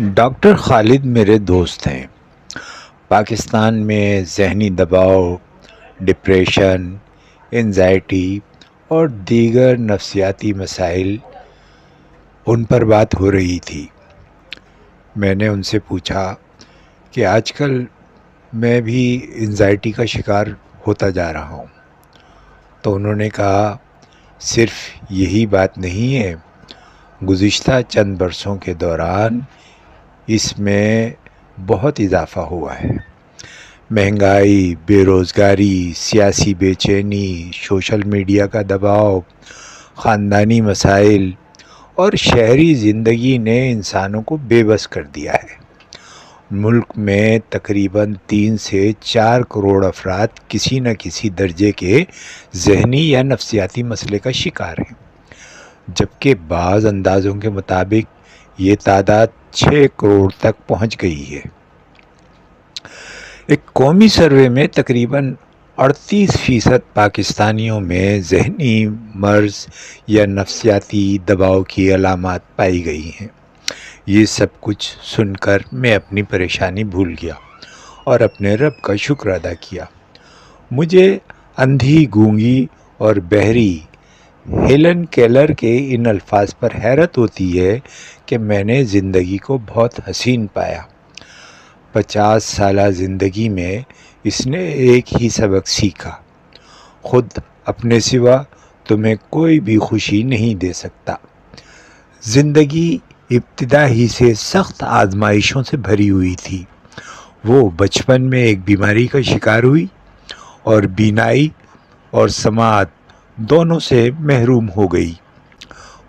Doctor خالد میرے دوست ہیں۔ پاکستان میں ذہنی دباؤ، ڈپریشن، انزائٹی اور دیگر نفسیاتی مسائل ان پر بات ہو رہی تھی۔ میں نے ان سے پوچھا کہ آج کل میں بھی انزائٹی کا شکار ہوتا جا رہا ہوں، تو انہوں نے کہا صرف یہی بات نہیں ہے، گزشتہ چند برسوں کے دوران اس میں بہت اضافہ ہوا ہے۔ مہنگائی، بے روزگاری، سیاسی بے چینی، سوشل میڈیا کا دباؤ، خاندانی مسائل اور شہری زندگی نے انسانوں کو بے بس کر دیا ہے۔ ملک میں تقریباً 3 سے 4 کروڑ افراد کسی نہ کسی درجے کے ذہنی یا نفسیاتی مسئلے کا شکار ہیں، جبکہ بعض اندازوں کے مطابق یہ تعداد 6 کروڑ تک پہنچ گئی ہے۔ ایک قومی سروے میں تقریباً 38% پاکستانیوں میں ذہنی مرض یا نفسیاتی دباؤ کی علامات پائی گئی ہیں۔ یہ سب کچھ سن کر میں اپنی پریشانی بھول گیا اور اپنے رب کا شکر ادا کیا۔ مجھے اندھی، گونگی اور بہری ہیلن کیلر کے ان الفاظ پر حیرت ہوتی ہے کہ میں نے زندگی کو بہت حسین پایا۔ 50 سالہ زندگی میں اس نے ایک ہی سبق سیکھا: خود اپنے سوا تمہیں کوئی بھی خوشی نہیں دے سکتا۔ زندگی ابتدا ہی سے سخت آزمائشوں سے بھری ہوئی تھی۔ وہ بچپن میں ایک بیماری کا شکار ہوئی اور بینائی اور سماعت دونوں سے محروم ہو گئی۔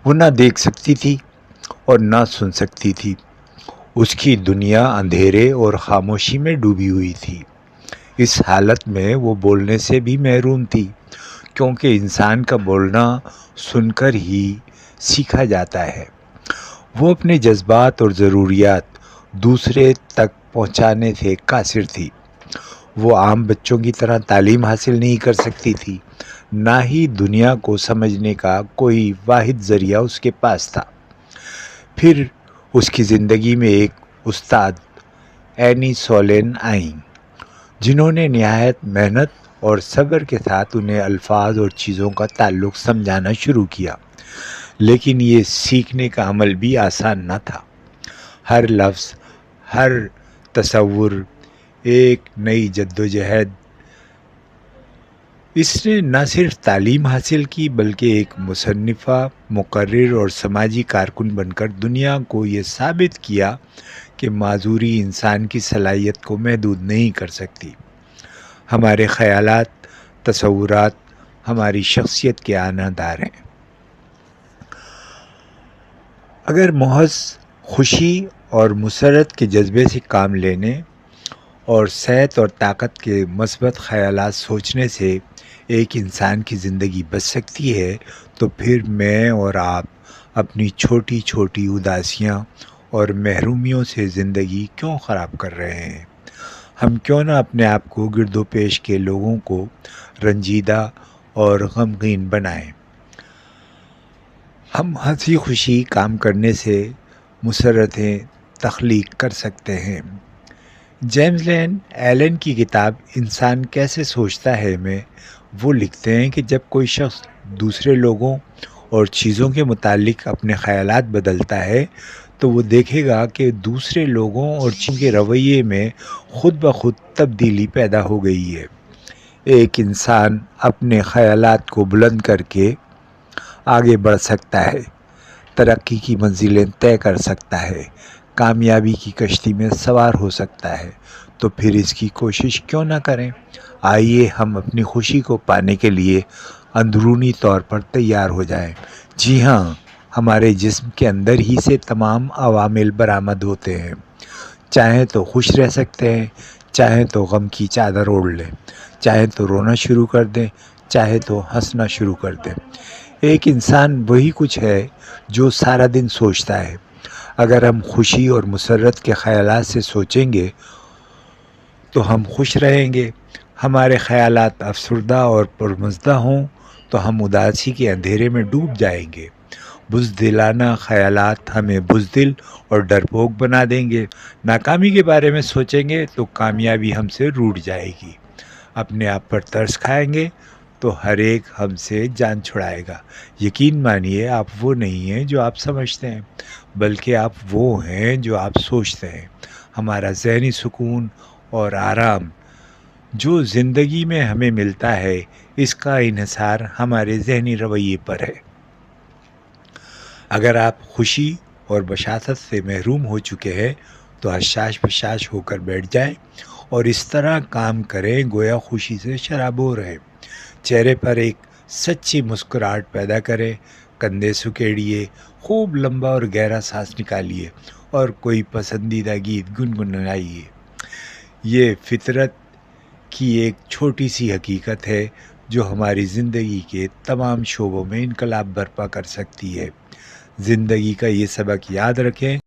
وہ نہ دیکھ سکتی تھی اور نہ سن سکتی تھی۔ اس کی دنیا اندھیرے اور خاموشی میں ڈوبی ہوئی تھی۔ اس حالت میں وہ بولنے سے بھی محروم تھی، کیونکہ انسان کا بولنا سن کر ہی سیکھا جاتا ہے۔ وہ اپنے جذبات اور ضروریات دوسرے تک پہنچانے سے قاصر تھی۔ وہ عام بچوں کی طرح تعلیم حاصل نہیں کر سکتی تھی، نہ ہی دنیا کو سمجھنے کا کوئی واحد ذریعہ اس کے پاس تھا۔ پھر اس کی زندگی میں ایک استاد اینی سولین آئیں، جنہوں نے نہایت محنت اور صبر کے ساتھ انہیں الفاظ اور چیزوں کا تعلق سمجھانا شروع کیا۔ لیکن یہ سیکھنے کا عمل بھی آسان نہ تھا۔ ہر لفظ، ہر تصور ایک نئی جدوجہد۔ اس نے نہ صرف تعلیم حاصل کی بلکہ ایک مصنفہ، مقرر اور سماجی کارکن بن کر دنیا کو یہ ثابت کیا کہ معذوری انسان کی صلاحیت کو محدود نہیں کر سکتی۔ ہمارے خیالات، تصورات ہماری شخصیت کے آنادار ہیں۔ اگر محض خوشی اور مسرت کے جذبے سے کام لینے اور صحت اور طاقت کے مثبت خیالات سوچنے سے ایک انسان کی زندگی بچ سکتی ہے، تو پھر میں اور آپ اپنی چھوٹی چھوٹی اداسیاں اور محرومیوں سے زندگی کیوں خراب کر رہے ہیں؟ ہم کیوں نہ اپنے آپ کو گرد و پیش کے لوگوں کو رنجیدہ اور غمگین بنائیں؟ ہم ہنسی خوشی کام کرنے سے مسرتیں تخلیق کر سکتے ہیں۔ جیمز لین ایلن کی کتاب انسان کیسے سوچتا ہے میں وہ لکھتے ہیں کہ جب کوئی شخص دوسرے لوگوں اور چیزوں کے متعلق اپنے خیالات بدلتا ہے تو وہ دیکھے گا کہ دوسرے لوگوں اور چیزوں کے رویے میں خود بخود تبدیلی پیدا ہو گئی ہے۔ ایک انسان اپنے خیالات کو بلند کر کے آگے بڑھ سکتا ہے، ترقی کی منزلیں طے کر سکتا ہے، کامیابی کی کشتی میں سوار ہو سکتا ہے، تو پھر اس کی کوشش کیوں نہ کریں؟ آئیے ہم اپنی خوشی کو پانے کے لیے اندرونی طور پر تیار ہو جائیں۔ جی ہاں، ہمارے جسم کے اندر ہی سے تمام عوامل برآمد ہوتے ہیں۔ چاہیں تو خوش رہ سکتے ہیں، چاہیں تو غم کی چادر اوڑھ لیں، چاہیں تو رونا شروع کر دیں، چاہے تو ہنسنا شروع کر دیں۔ ایک انسان وہی کچھ ہے جو سارا دن سوچتا ہے۔ اگر ہم خوشی اور مسرت کے خیالات سے سوچیں گے تو ہم خوش رہیں گے۔ ہمارے خیالات افسردہ اور پرمزدہ ہوں تو ہم اداسی کے اندھیرے میں ڈوب جائیں گے۔ بزدلانہ خیالات ہمیں بزدل اور ڈرپوک بنا دیں گے۔ ناکامی کے بارے میں سوچیں گے تو کامیابی ہم سے روٹ جائے گی۔ اپنے آپ پر ترس کھائیں گے تو ہر ایک ہم سے جان چھڑائے گا۔ یقین مانیے آپ وہ نہیں ہیں جو آپ سمجھتے ہیں، بلکہ آپ وہ ہیں جو آپ سوچتے ہیں۔ ہمارا ذہنی سکون اور آرام جو زندگی میں ہمیں ملتا ہے، اس کا انحصار ہمارے ذہنی رویے پر ہے۔ اگر آپ خوشی اور بشاشت سے محروم ہو چکے ہیں تو حشاش بشاش ہو کر بیٹھ جائیں اور اس طرح کام کریں گویا خوشی سے شرابور ہے۔ چہرے پر ایک سچی مسکراہٹ پیدا کریں، کندھے سکیڑیے، خوب لمبا اور گہرا سانس نکالیے اور کوئی پسندیدہ گیت گنگنائیے۔ یہ فطرت کی ایک چھوٹی سی حقیقت ہے جو ہماری زندگی کے تمام شعبوں میں انقلاب برپا کر سکتی ہے۔ زندگی کا یہ سبق یاد رکھیں